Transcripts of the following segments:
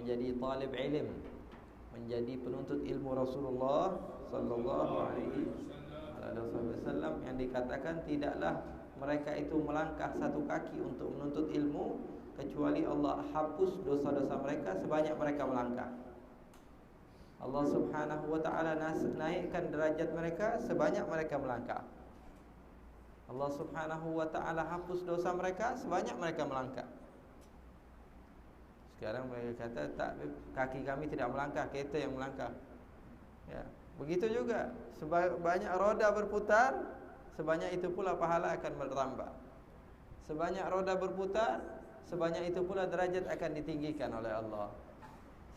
menjadi talib ilm, menjadi penuntut ilmu Rasulullah sallallahu alaihi wasallam, yang dikatakan tidaklah mereka itu melangkah satu kaki untuk menuntut ilmu kecuali Allah hapus dosa-dosa mereka sebanyak mereka melangkah. Allah Subhanahu wa taala naikkan derajat mereka sebanyak mereka melangkah. Allah Subhanahu wa taala hapus dosa mereka sebanyak mereka melangkah. Sekarang mereka kata tak, kaki kami tidak melangkah, kereta yang melangkah. Ya, begitu juga sebanyak roda berputar, sebanyak itu pula pahala akan bertambah. Sebanyak roda berputar, sebanyak itu pula derajat akan ditinggikan oleh Allah.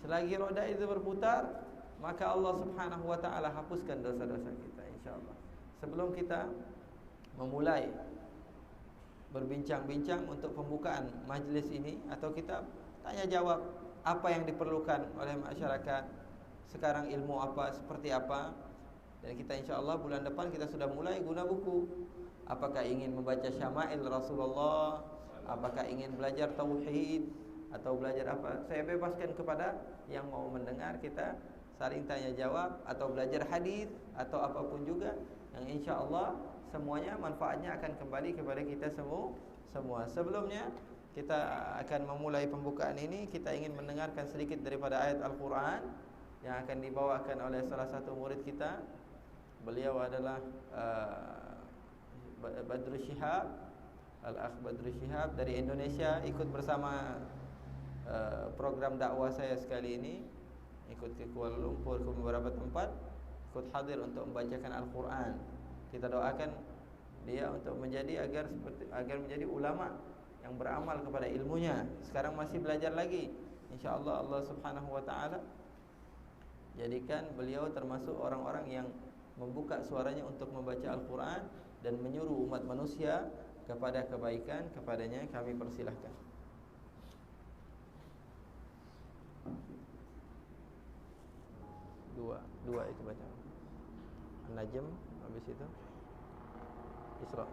Selagi roda itu berputar, maka Allah Subhanahu wa taala hapuskan dosa-dosa kita, insya-Allah. Sebelum kita memulai berbincang-bincang untuk pembukaan majlis ini, atau kita tanya jawab apa yang diperlukan oleh masyarakat sekarang, ilmu apa, seperti apa, dan kita insya-Allah bulan depan kita sudah mulai guna buku. Apakah ingin membaca syama'il Rasulullah, apakah ingin belajar tauhid atau belajar apa, saya bebaskan kepada yang mau mendengar. Kita saling tanya jawab, atau belajar hadis, atau apapun juga yang insya-Allah semuanya manfaatnya akan kembali kepada kita semua. Sebelumnya kita akan memulai pembukaan ini, kita ingin mendengarkan sedikit daripada ayat Al-Quran yang akan dibawakan oleh salah satu murid kita. Beliau adalah Badrus Shihab, Al-Akh Badrus Shihab dari Indonesia, ikut bersama program dakwah saya sekali ini, ikut ke Kuala Lumpur, ke beberapa tempat, ikut hadir untuk membacakan Al-Quran. Kita doakan dia untuk menjadi agar menjadi ulama yang beramal kepada ilmunya. Sekarang masih belajar lagi. InsyaAllah Allah Subhanahu wa ta'ala jadikan beliau termasuk orang-orang yang membuka suaranya untuk membaca Al-Quran dan menyuruh umat manusia kepada kebaikan. Kepadanya kami persilahkan. Dua itu baca An-Najm, habis itu Isra.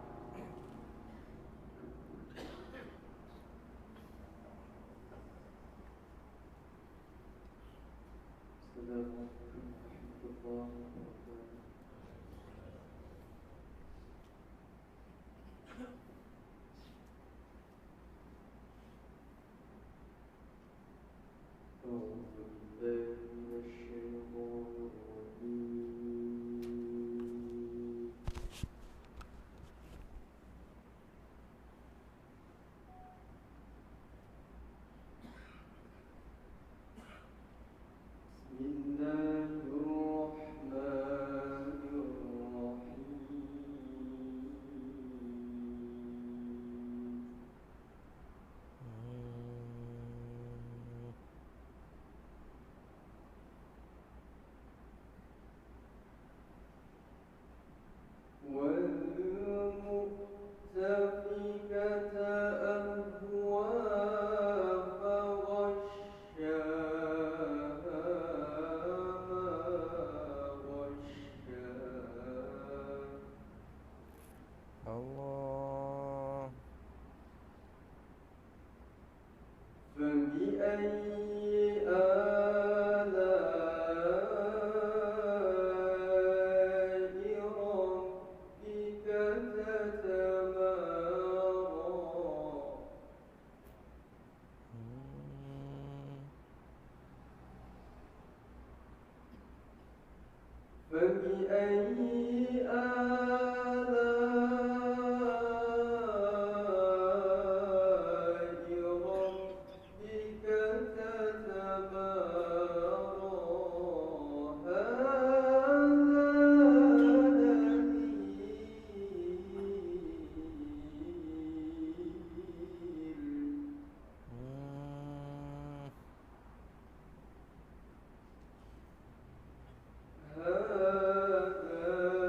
هذا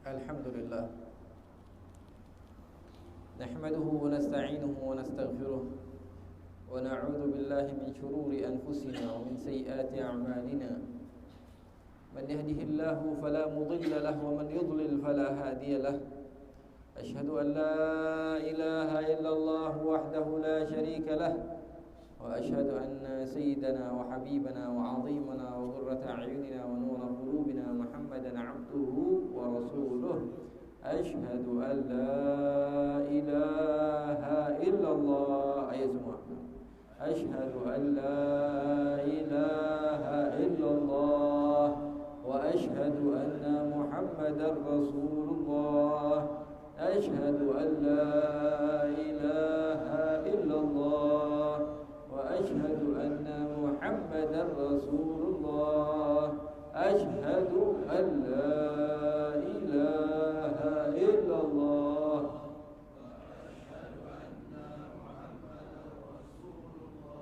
Alhamdulillah. Nahmaduhu wa nasta'inuhu wa nastaghfiruh wa na'udzu billahi min shururi anfusina wa min sayyiati a'malina. Man yahdihillahu fala mudilla lahu wa man yudlil fala hadiya lahu. Ashhadu an la ilaha illallah wahdahu la sharika lahu wa ashhadu anna sayyidana wa habibana wa 'azimana wa qurrata a'yunina wa nura qulubina Muhammadan 'abduhu wa rasuluh. Ashhadu an la ilaha illallah. Ayo semua. Ashhadu an la ilaha illallah wa ashhadu anna Muhammadar Rasulullah. Ashhadu an la ilaha illallah wa ashhadu anna Muhammadar Rasulullah. Ashhadu an la ilaha illallah.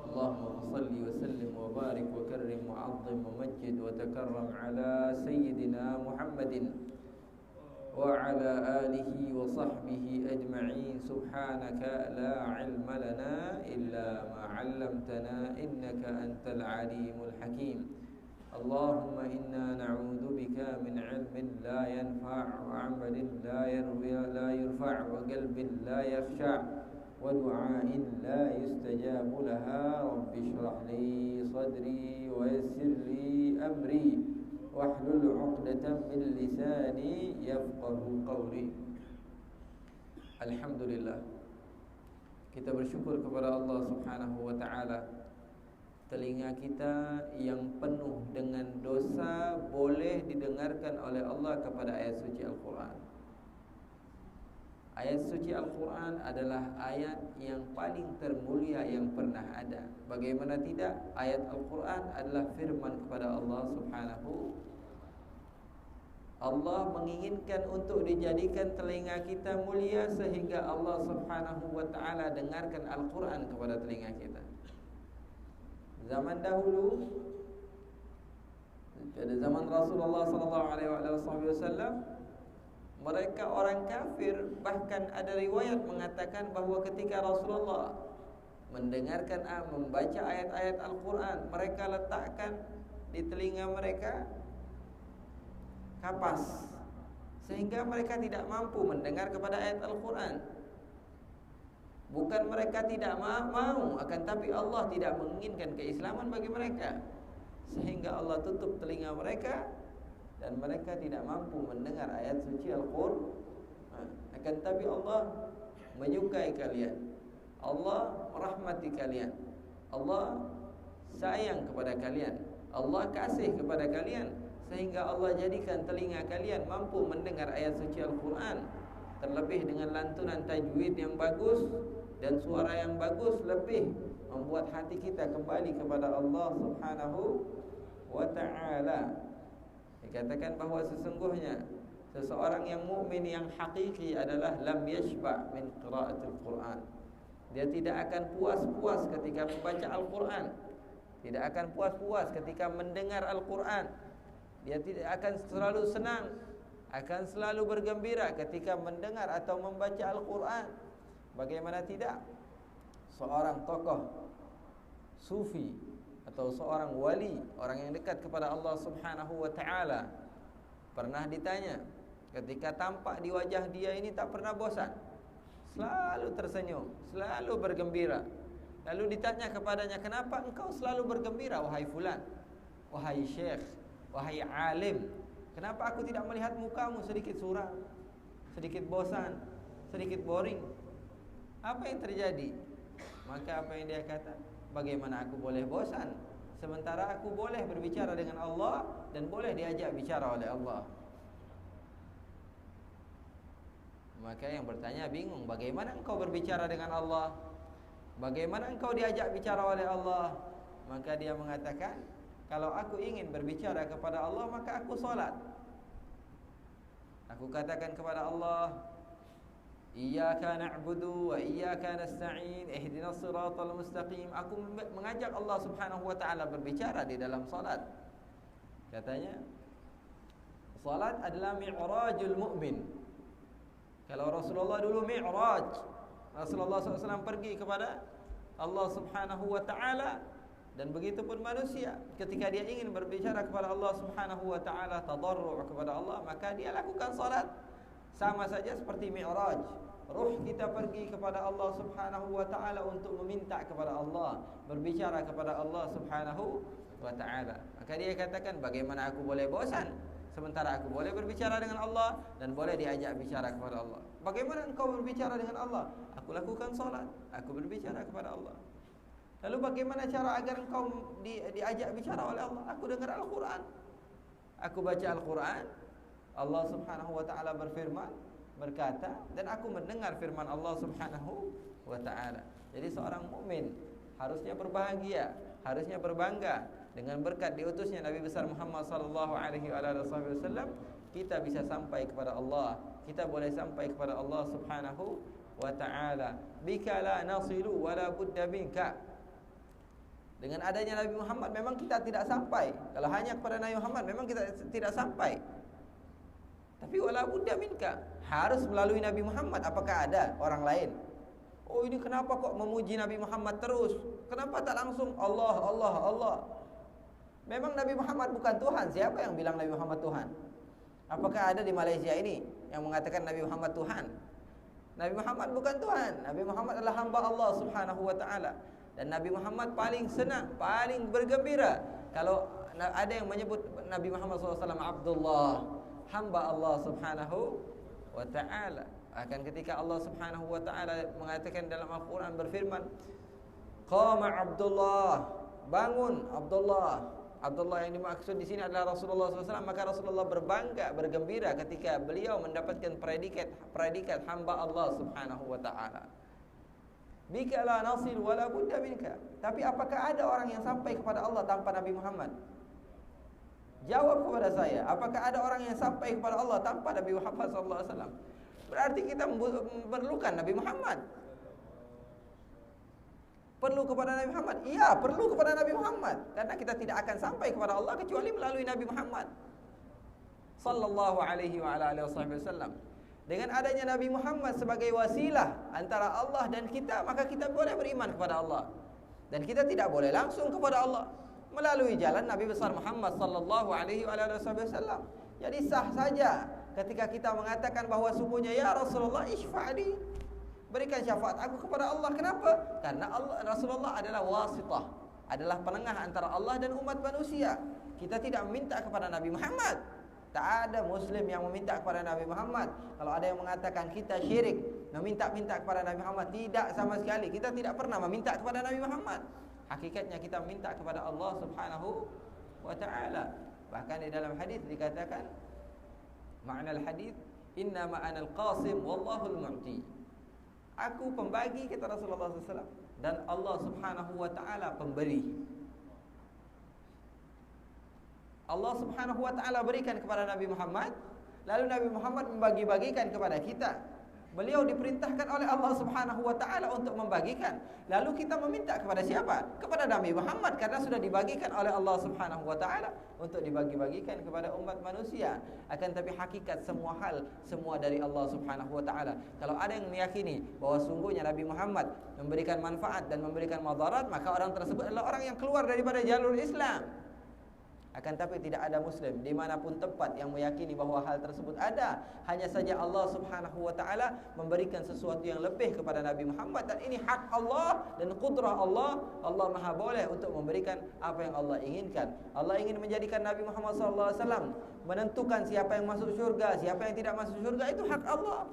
Allahumma salli wa sallim wa barik wa karrim wa 'azzim wa majjid wa takarram ala sayyidina Muhammadin wa ala alihi wa sahbihi ajma'in. Subhanaka la 'ilma lana illa ma 'allamtana innaka antal 'alimul hakim. Allahumma inna na'udzu bika min 'ilmin la yanfa' wa 'amalin la yurfa' wa qalbin la yakhsha' wa du'ain la yustajabu laha. Rabbi shrah li sadri wa yassir li amri wahlul 'uqdatam min lisani yafqahu qawli. Alhamdulillah, kita bersyukur kepada Allah Subhanahu wa taala. Telinga kita yang penuh dengan dosa boleh didengarkan oleh Allah kepada ayat suci Al-Quran. Ayat suci Al-Quran adalah ayat yang paling termulia yang pernah ada. Bagaimana tidak, ayat Al-Quran adalah firman kepada Allah Subhanahu Allah menginginkan untuk dijadikan telinga kita mulia sehingga Allah Subhanahu wa taala dengarkan Al-Quran kepada telinga kita. Zaman dahulu, pada zaman Rasulullah sallallahu alaihi wasallam, mereka orang kafir, bahkan ada riwayat mengatakan bahawa ketika Rasulullah mendengarkan membaca ayat-ayat Al-Quran, mereka letakkan di telinga mereka kapas sehingga mereka tidak mampu mendengar kepada ayat Al-Quran. Bukan mereka tidak mau, akan tapi Allah tidak menginginkan keislaman bagi mereka, sehingga Allah tutup telinga mereka dan mereka tidak mampu mendengar ayat suci Al-Quran. Akan tapi Allah menyukai kalian, Allah merahmati kalian, Allah sayang kepada kalian, Allah kasih kepada kalian, sehingga Allah jadikan telinga kalian mampu mendengar ayat suci Al-Quran. Terlebih dengan lantunan tajwid yang bagus dan suara yang bagus, lebih membuat hati kita kembali kepada Allah Subhanahu wa ta'ala. Dikatakan bahawa sesungguhnya seseorang yang mukmin yang hakiki adalah lam yashba' min qira'atil Quran. Dia tidak akan puas-puas ketika membaca Al-Quran, tidak akan puas-puas ketika mendengar Al-Quran. Dia tidak akan selalu senang, akan selalu bergembira ketika mendengar atau membaca Al-Quran. Bagaimana tidak? Seorang tokoh sufi atau seorang wali, orang yang dekat kepada Allah Subhanahu wa ta'ala, pernah ditanya, ketika tampak di wajah dia ini tak pernah bosan, selalu tersenyum, selalu bergembira. Lalu ditanya kepadanya, kenapa engkau selalu bergembira wahai fulan, wahai syekh, wahai alim? Kenapa aku tidak melihat mukamu sedikit suram, sedikit bosan, sedikit boring? Apa yang terjadi? Maka apa yang dia kata? Bagaimana aku boleh bosan sementara aku boleh berbicara dengan Allah dan boleh diajak bicara oleh Allah? Maka yang bertanya bingung, bagaimana engkau berbicara dengan Allah? Bagaimana engkau diajak bicara oleh Allah? Maka dia mengatakan, kalau aku ingin berbicara kepada Allah, maka aku solat. Aku katakan kepada Allah, Iyyaka na'budu wa iyyaka nasta'in, ihdinas siratal mustaqim. Aku mengajak Allah Subhanahu wa ta'ala berbicara di dalam salat. Katanya, salat adalah mi'rajul mu'min. Kalau Rasulullah dulu mi'raj, Rasulullah SAW pergi kepada Allah Subhanahu wa ta'ala. Dan begitu pun manusia, ketika dia ingin berbicara kepada Allah Subhanahu wa ta'ala, tadarru' kepada Allah, maka dia lakukan salat. Sama saja seperti mi'raj. Ruh kita pergi kepada Allah Subhanahu wa ta'ala untuk meminta kepada Allah, berbicara kepada Allah Subhanahu wa ta'ala. Maka dia katakan, bagaimana aku boleh bosan sementara aku boleh berbicara dengan Allah dan boleh diajak bicara kepada Allah? Bagaimana engkau berbicara dengan Allah? Aku lakukan salat, aku berbicara kepada Allah. Lalu bagaimana cara agar engkau diajak bicara oleh Allah? Aku dengar Al-Quran, aku baca Al-Quran. Allah Subhanahu wa ta'ala berfirman, berkata, dan aku mendengar firman Allah Subhanahu wa ta'ala. Jadi seorang mukmin harusnya berbahagia, harusnya berbangga dengan berkat diutusnya Nabi besar Muhammad sallallahu alaihi wasallam. Kita bisa sampai kepada Allah, kita boleh sampai kepada Allah Subhanahu wa ta'ala. Bika la nasilu wa la budda minka. Dengan adanya Nabi Muhammad memang kita tidak sampai. Kalau hanya kepada Nabi Muhammad memang kita tidak sampai. Tapi wala budda minka, harus melalui Nabi Muhammad. Apakah ada orang lain? Oh, ini kenapa kok memuji Nabi Muhammad terus? Kenapa tak langsung Allah, Allah, Allah? Memang Nabi Muhammad bukan Tuhan. Siapa yang bilang Nabi Muhammad Tuhan? Apakah ada di Malaysia ini yang mengatakan Nabi Muhammad Tuhan? Nabi Muhammad bukan Tuhan. Nabi Muhammad adalah hamba Allah Subhanahu wa ta'ala. Dan Nabi Muhammad paling senang, paling bergembira kalau ada yang menyebut Nabi Muhammad SAW Abdullah, hamba Allah Subhanahu wa ta'ala. Akan ketika Allah Subhanahu wa ta'ala mengatakan dalam Al-Quran, berfirman, Qama Abdullah, bangun Abdullah. Abdullah yang dimaksud di sini adalah Rasulullah SAW. Maka Rasulullah berbangga, bergembira ketika beliau mendapatkan predikat hamba Allah Subhanahu wa ta'ala. Bika la nasil wala budda minka. Tapi apakah ada orang yang sampai kepada Allah tanpa Nabi Muhammad? Jawab kepada saya, apakah ada orang yang sampai kepada Allah tanpa Nabi Muhammad SAW? Berarti kita memerlukan Nabi Muhammad. Perlu kepada Nabi Muhammad? Iya, perlu kepada Nabi Muhammad. Karena kita tidak akan sampai kepada Allah kecuali melalui Nabi Muhammad sallallahu alaihi wa ala alihi wasallam. Dengan adanya Nabi Muhammad sebagai wasilah antara Allah dan kita, maka kita boleh beriman kepada Allah. Dan kita tidak boleh langsung kepada Allah melalui jalan Nabi besar Muhammad sallallahu alaihi wa ala alihi wasallam. Jadi sah saja ketika kita mengatakan bahawa sungguhnya ya Rasulullah isfa'li, berikan syafaat aku kepada Allah. Kenapa? Karena Rasulullah adalah wasitah, adalah penengah antara Allah dan umat manusia. Kita tidak meminta kepada Nabi Muhammad. Tak ada Muslim yang meminta kepada Nabi Muhammad. Kalau ada yang mengatakan kita syirik, meminta-minta kepada Nabi Muhammad, tidak sama sekali. Kita tidak pernah meminta kepada Nabi Muhammad. Hakikatnya kita meminta kepada Allah Subhanahu wa ta'ala. Bahkan di dalam hadis dikatakan, makna al-hadis, innama ana al-qasim wallahu al-mu'ti. Aku pembagi, kata Rasulullah SAW, dan Allah Subhanahu wa ta'ala pemberi. Allah Subhanahu wa ta'ala berikan kepada Nabi Muhammad, lalu Nabi Muhammad membagi-bagikan kepada kita. Beliau diperintahkan oleh Allah Subhanahu wa ta'ala untuk membagikan. Lalu kita meminta kepada siapa? Kepada Nabi Muhammad, karena sudah dibagikan oleh Allah Subhanahu wa ta'ala untuk dibagi-bagikan kepada umat manusia. Akan tapi hakikat semua hal, semua dari Allah Subhanahu wa ta'ala. Kalau ada yang meyakini bahawa sungguhnya Nabi Muhammad memberikan manfaat dan memberikan madarat, maka orang tersebut adalah orang yang keluar daripada jalur Islam. Akan tapi tidak ada Muslim dimanapun tempat yang meyakini bahawa hal tersebut ada. Hanya saja Allah Subhanahu wa ta'ala memberikan sesuatu yang lebih kepada Nabi Muhammad. Dan ini hak Allah dan kudrah Allah. Allah maha boleh untuk memberikan apa yang Allah inginkan. Allah ingin menjadikan Nabi Muhammad SAW menentukan siapa yang masuk syurga, siapa yang tidak masuk syurga. Itu hak Allah.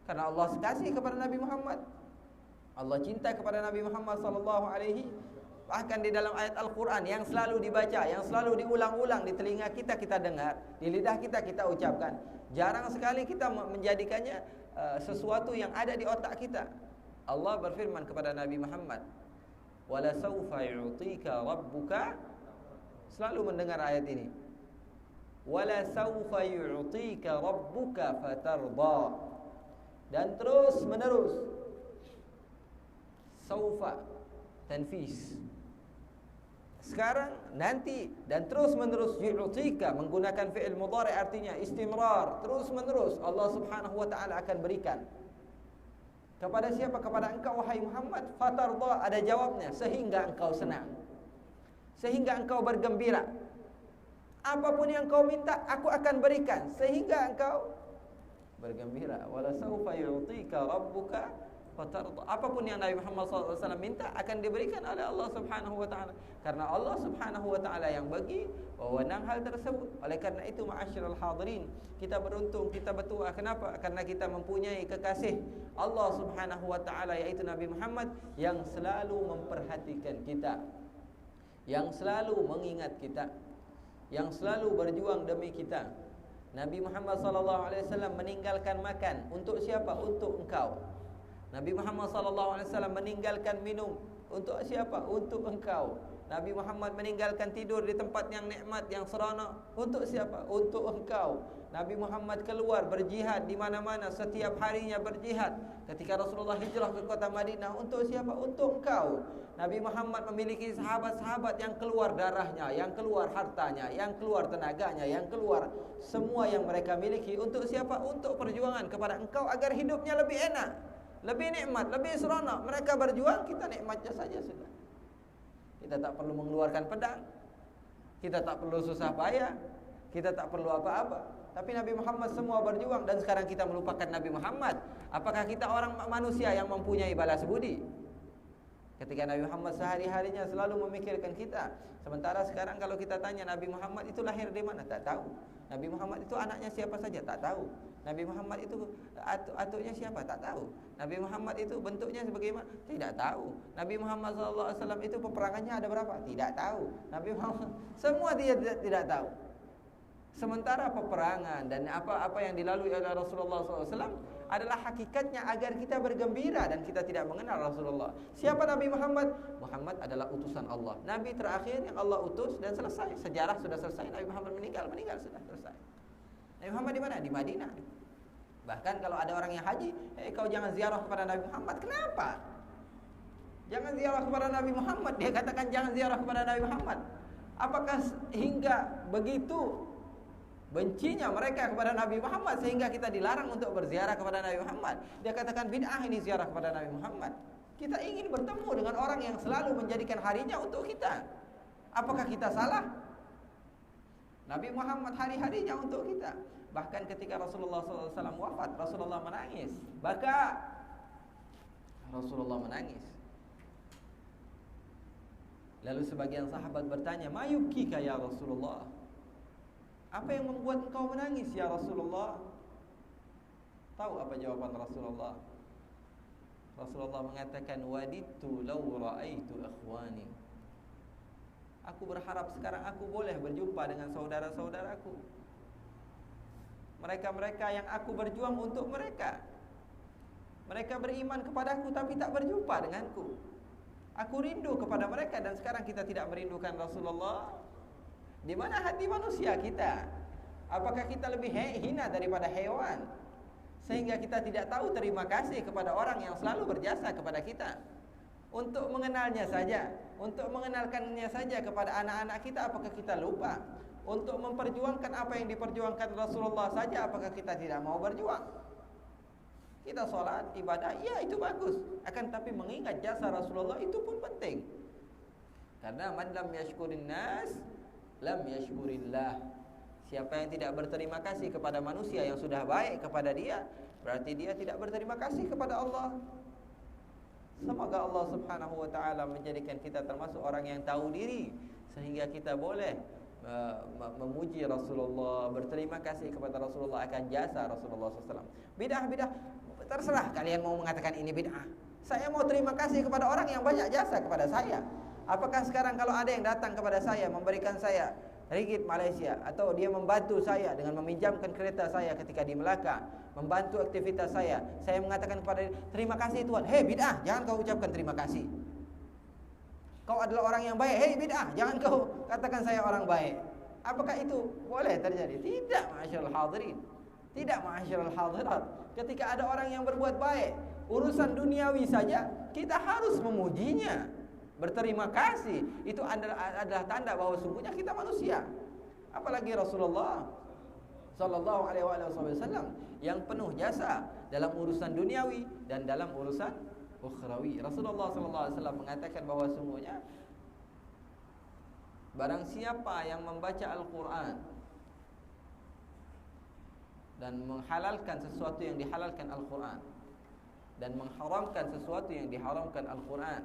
Karena Allah kasih kepada Nabi Muhammad. Allah cinta kepada Nabi Muhammad SAW. Bahkan di dalam ayat Al-Quran yang selalu dibaca, yang selalu diulang-ulang di telinga kita, kita dengar, di lidah kita, kita ucapkan. Jarang sekali kita menjadikannya sesuatu yang ada di otak kita. Allah berfirman kepada Nabi Muhammad, "Wala sawfa yu'tika rabbuka." Selalu mendengar ayat ini. "Wala sawfa yu'tika rabbuka fatarda." Dan terus menerus. Sawfa tanfis. Sekarang, nanti, dan terus menerus. Yu'tika menggunakan fi'il mudhari, artinya istimrar, terus menerus Allah Subhanahu wa ta'ala akan berikan. Kepada siapa? Kepada engkau wahai Muhammad. Fatarda, ada jawabnya, sehingga engkau senang, sehingga engkau bergembira. Apapun yang kau minta, aku akan berikan, sehingga engkau bergembira. Wala sawfa yu'tika rabbuka fatarda. Apapun yang Nabi Muhammad SAW minta akan diberikan oleh Allah Subhanahu wa ta'ala. Karena Allah Subhanahu wa ta'ala yang bagi wewenang hal tersebut. Oleh karena itu, ma'asyiral hadirin, kita beruntung, kita bertuah. Kenapa? Karena kita mempunyai kekasih Allah Subhanahu wa ta'ala, yaitu Nabi Muhammad, yang selalu memperhatikan kita, yang selalu mengingat kita, yang selalu berjuang demi kita. Nabi Muhammad SAW meninggalkan makan untuk siapa? Untuk engkau. Nabi Muhammad SAW meninggalkan minum untuk siapa? Untuk engkau. Nabi Muhammad meninggalkan tidur di tempat yang nikmat, yang seronok, untuk siapa? Untuk engkau. Nabi Muhammad keluar berjihad di mana-mana, setiap harinya berjihad. Ketika Rasulullah hijrah ke kota Madinah, untuk siapa? Untuk engkau. Nabi Muhammad memiliki sahabat-sahabat yang keluar darahnya, yang keluar hartanya, yang keluar tenaganya, yang keluar semua yang mereka miliki. Untuk siapa? Untuk perjuangan kepada engkau agar hidupnya lebih enak, lebih nikmat, lebih seronok. Mereka berjuang, kita nikmatnya saja sudah. Kita tak perlu mengeluarkan pedang, kita tak perlu susah payah, kita tak perlu apa-apa. Tapi Nabi Muhammad semua berjuang. Dan sekarang kita melupakan Nabi Muhammad. Apakah kita orang manusia yang mempunyai balas budi? Ketika Nabi Muhammad sehari-harinya selalu memikirkan kita. Sementara sekarang kalau kita tanya Nabi Muhammad itu lahir di mana? Tak tahu. Nabi Muhammad itu anaknya siapa saja? Tak tahu. Nabi Muhammad itu atuknya siapa? Tak tahu. Nabi Muhammad itu bentuknya sebagaimana? Tidak tahu. Nabi Muhammad SAW itu peperangannya ada berapa? Tidak tahu. Nabi Muhammad semua dia tidak tahu. Sementara peperangan dan apa-apa yang dilalui oleh Rasulullah SAW adalah hakikatnya agar kita bergembira dan kita tidak mengenal Rasulullah. Siapa Nabi Muhammad? Muhammad adalah utusan Allah, Nabi terakhir yang Allah utus, dan selesai. Sejarah sudah selesai. Nabi Muhammad meninggal sudah selesai. Nabi Muhammad di mana? Di Madinah. Bahkan kalau ada orang yang haji, kau jangan ziarah kepada Nabi Muhammad. Kenapa? Jangan ziarah kepada Nabi Muhammad. Dia katakan jangan ziarah kepada Nabi Muhammad. Apakah hingga begitu bencinya mereka kepada Nabi Muhammad sehingga kita dilarang untuk berziarah kepada Nabi Muhammad? Dia katakan bid'ah ini ziarah kepada Nabi Muhammad. Kita ingin bertemu dengan orang yang selalu menjadikan harinya untuk kita. Apakah kita salah? Nabi Muhammad hari-harinya untuk kita. Bahkan ketika Rasulullah SAW wafat, Rasulullah menangis. Baka Rasulullah menangis. Lalu sebagian sahabat bertanya, "Ma yubkika ya Rasulullah?" Apa yang membuat engkau menangis ya Rasulullah? Tahu apa jawaban Rasulullah? Rasulullah mengatakan, "Wadittu law ra'aitu akhwani." Aku berharap sekarang aku boleh berjumpa dengan saudara-saudaraku. Mereka-mereka yang aku berjuang untuk mereka. Mereka beriman kepadaku tapi tak berjumpa denganku. Aku rindu kepada mereka, dan sekarang kita tidak merindukan Rasulullah. Di mana hati manusia kita? Apakah kita lebih hina daripada hewan sehingga kita tidak tahu terima kasih kepada orang yang selalu berjasa kepada kita? Untuk mengenalnya saja, untuk mengenalkannya saja kepada anak-anak kita, apakah kita lupa? Untuk memperjuangkan apa yang diperjuangkan Rasulullah saja, apakah kita tidak mau berjuang? Kita sholat, ibadah, ya itu bagus. Akan tapi mengingat jasa Rasulullah itu pun penting. Karena man lam yashkurin nas lam yashkurillah. Siapa yang tidak berterima kasih kepada manusia yang sudah baik kepada dia, berarti dia tidak berterima kasih kepada Allah. Semoga Allah Subhanahu wa taala menjadikan kita termasuk orang yang tahu diri, sehingga kita boleh memuji Rasulullah, berterima kasih kepada Rasulullah akan jasa Rasulullah SAW. Bid'ah terserah kalian mau mengatakan ini bid'ah. Saya mau terima kasih kepada orang yang banyak jasa kepada saya. Apakah sekarang kalau ada yang datang kepada saya memberikan saya ringgit Malaysia, atau dia membantu saya dengan meminjamkan kereta saya ketika di Melaka, membantu aktivitas saya mengatakan kepada dia, terima kasih Tuhan. Hei bid'ah, jangan kau ucapkan terima kasih. Kau adalah orang yang baik. Hei bid'ah, jangan kau katakan saya orang baik. Apakah itu boleh terjadi? Tidak, ma'asyiral hadirin. Tidak, ma'asyiral hadirat. Ketika ada orang yang berbuat baik, urusan duniawi saja kita harus memujinya, berterima kasih. Itu adalah tanda bahwa sungguhnya kita manusia. Apalagi Rasulullah sallallahu alaihi wasallam yang penuh jasa dalam urusan duniawi dan dalam urusan ukhrawi. Rasulullah sallallahu alaihi wasallam mengatakan bahwa sungguhnya barang siapa yang membaca Al-Qur'an dan menghalalkan sesuatu yang dihalalkan Al-Qur'an dan mengharamkan sesuatu yang diharamkan Al-Qur'an,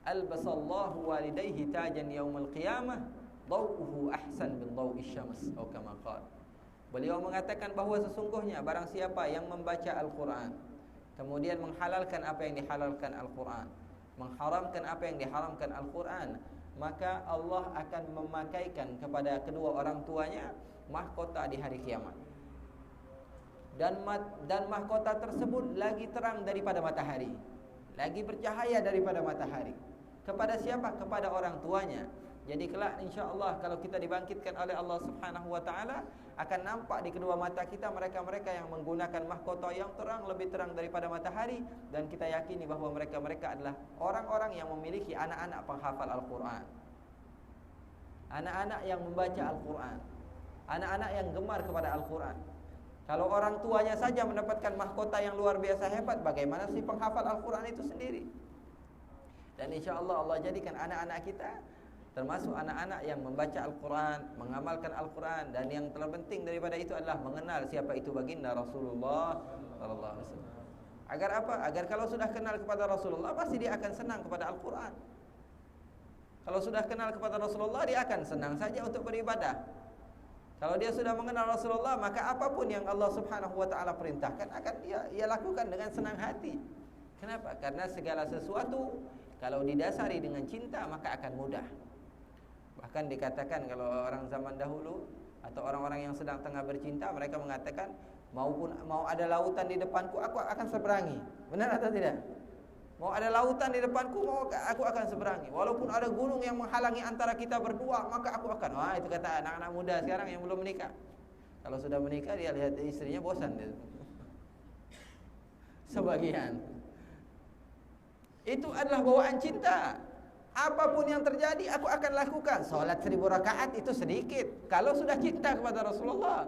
albasallahu walidayhi tajan yaumal qiyamah dawuhu ahsan min dawi syams, atau kama qala. Beliau mengatakan bahawa sesungguhnya barang siapa yang membaca Al-Quran kemudian menghalalkan apa yang dihalalkan Al-Quran, mengharamkan apa yang diharamkan Al-Quran, maka Allah akan memakaikan kepada kedua orang tuanya mahkota di hari kiamat. Dan mahkota tersebut lagi terang daripada matahari, lagi bercahaya daripada matahari. Kepada siapa? Kepada orang tuanya. Jadi kelak insya-Allah kalau kita dibangkitkan oleh Allah Subhanahu wa taala, akan nampak di kedua mata kita mereka-mereka yang menggunakan mahkota yang terang, lebih terang daripada matahari, dan kita yakini bahwa mereka-mereka adalah orang-orang yang memiliki anak-anak penghafal Al-Qur'an. Anak-anak yang membaca Al-Qur'an. Anak-anak yang gemar kepada Al-Qur'an. Kalau orang tuanya saja mendapatkan mahkota yang luar biasa hebat, bagaimana si penghafal Al-Qur'an itu sendiri? Dan insya-Allah Allah jadikan anak-anak kita termasuk anak-anak yang membaca Al-Quran, mengamalkan Al-Quran, dan yang terpenting daripada itu adalah mengenal siapa itu baginda Rasulullah sallallahu alaihi wasallam. Agar apa? Agar kalau sudah kenal kepada Rasulullah, pasti dia akan senang kepada Al-Quran. Kalau sudah kenal kepada Rasulullah, dia akan senang saja untuk beribadah. Kalau dia sudah mengenal Rasulullah, maka apapun yang Allah Subhanahu wa taala perintahkan akan dia lakukan dengan senang hati. Kenapa? Karena segala sesuatu kalau didasari dengan cinta maka akan mudah. Bahkan dikatakan kalau orang zaman dahulu, Atau orang-orang yang sedang tengah bercinta, mereka mengatakan, mau ada lautan di depanku, aku akan seberangi. Benar atau tidak? Mau ada lautan di depanku, aku akan seberangi. Walaupun ada gunung yang menghalangi antara kita berdua, maka aku akan. Wah, itu kata anak-anak muda sekarang yang belum menikah. Kalau sudah menikah, dia lihat istrinya bosan dia. Sebagian. Itu adalah bawaan cinta. Apapun yang terjadi, aku akan lakukan. Salat 1000 rakaat itu sedikit. Kalau sudah cinta kepada Rasulullah,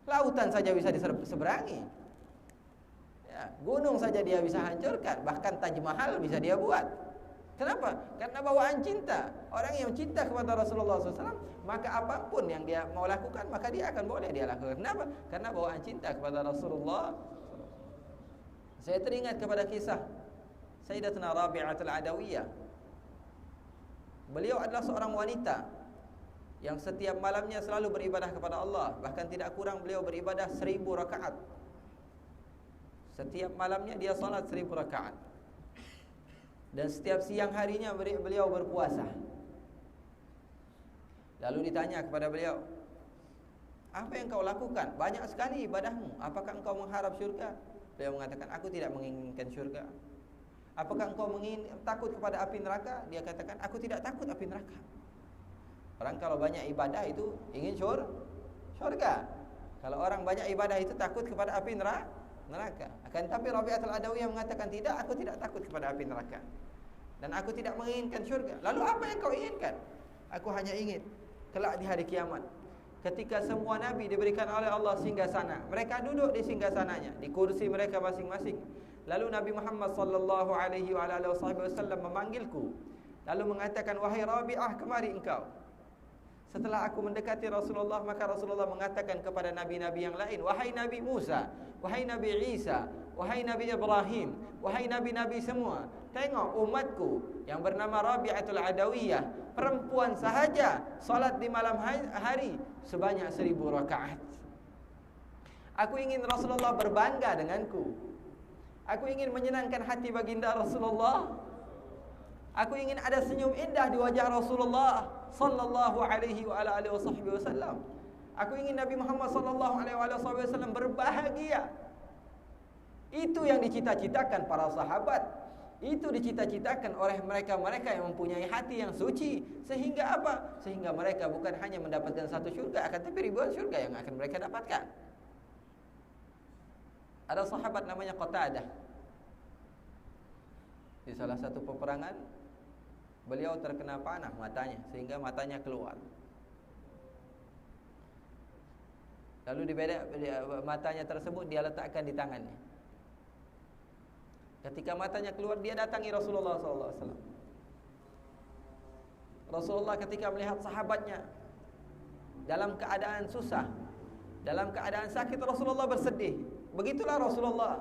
lautan saja bisa diseberangi. Ya, gunung saja dia bisa hancurkan. Bahkan Taj Mahal bisa dia buat. Kenapa? Karena bawaan cinta. Orang yang cinta kepada Rasulullah SAW, maka apapun yang dia mau lakukan, maka dia akan boleh dia lakukan. Kenapa? Karena bawaan cinta kepada Rasulullah. Saya teringat kepada kisah Sayyidatuna Rabi'atul Adawiyah. Beliau adalah seorang wanita yang setiap malamnya selalu beribadah kepada Allah. Bahkan tidak kurang beliau beribadah 1000 rakaat. Setiap malamnya dia salat 1000 rakaat. Dan setiap siang harinya beliau berpuasa. Lalu ditanya kepada beliau, apa yang kau lakukan? Banyak sekali ibadahmu. Apakah engkau mengharap syurga? Beliau mengatakan, aku tidak menginginkan syurga. Apakah engkau takut kepada api neraka? Dia katakan, aku tidak takut api neraka. Orang kalau banyak ibadah itu ingin syurga. Kalau orang banyak ibadah itu takut kepada api neraka. Akan tapi Rabi'atul Adawiyah mengatakan, tidak, aku tidak takut kepada api neraka. Dan aku tidak menginginkan syurga. Lalu apa yang kau inginkan? Aku hanya ingin kelak di hari kiamat, ketika semua nabi diberikan oleh Allah singgasana, mereka duduk di singgasananya, di kursi mereka masing-masing. Lalu Nabi Muhammad sallallahu alaihi wasallam memanggilku, lalu mengatakan, wahai Rabi'ah, kemari engkau. Setelah aku mendekati Rasulullah, maka Rasulullah mengatakan kepada nabi-nabi yang lain, wahai Nabi Musa, wahai Nabi Isa, wahai Nabi Ibrahim, wahai nabi-nabi semua, tengok umatku yang bernama Rabi'atul Adawiyah, perempuan sahaja salat di malam hari sebanyak 1000 rakaat. Aku ingin Rasulullah berbangga denganku. Aku ingin menyenangkan hati baginda Rasulullah. Aku ingin ada senyum indah di wajah Rasulullah sallallahu alaihi wa alihi wasallam. Aku ingin Nabi Muhammad sallallahu alaihi wasallam berbahagia. Itu yang dicita-citakan para sahabat. Itu dicita-citakan oleh mereka-mereka yang mempunyai hati yang suci. Sehingga apa? Sehingga mereka bukan hanya mendapatkan satu syurga, akan tapi ribuan syurga yang akan mereka dapatkan. Ada sahabat namanya Qatadah. Di salah satu peperangan, beliau terkena panah matanya, sehingga matanya keluar. Lalu matanya tersebut dia letakkan di tangannya. Ketika matanya keluar, dia datangi Rasulullah SAW. Rasulullah ketika melihat sahabatnya dalam keadaan susah, dalam keadaan sakit, Rasulullah bersedih. Begitulah Rasulullah.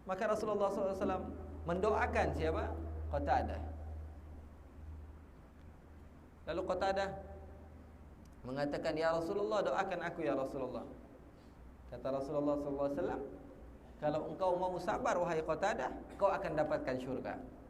Maka Rasulullah SAW mendoakan siapa? Qatadah. Lalu Qatadah mengatakan, ya Rasulullah, doakan aku ya Rasulullah. Kata Rasulullah SAW, kalau engkau mau sabar wahai Qatadah, kau akan dapatkan syurga.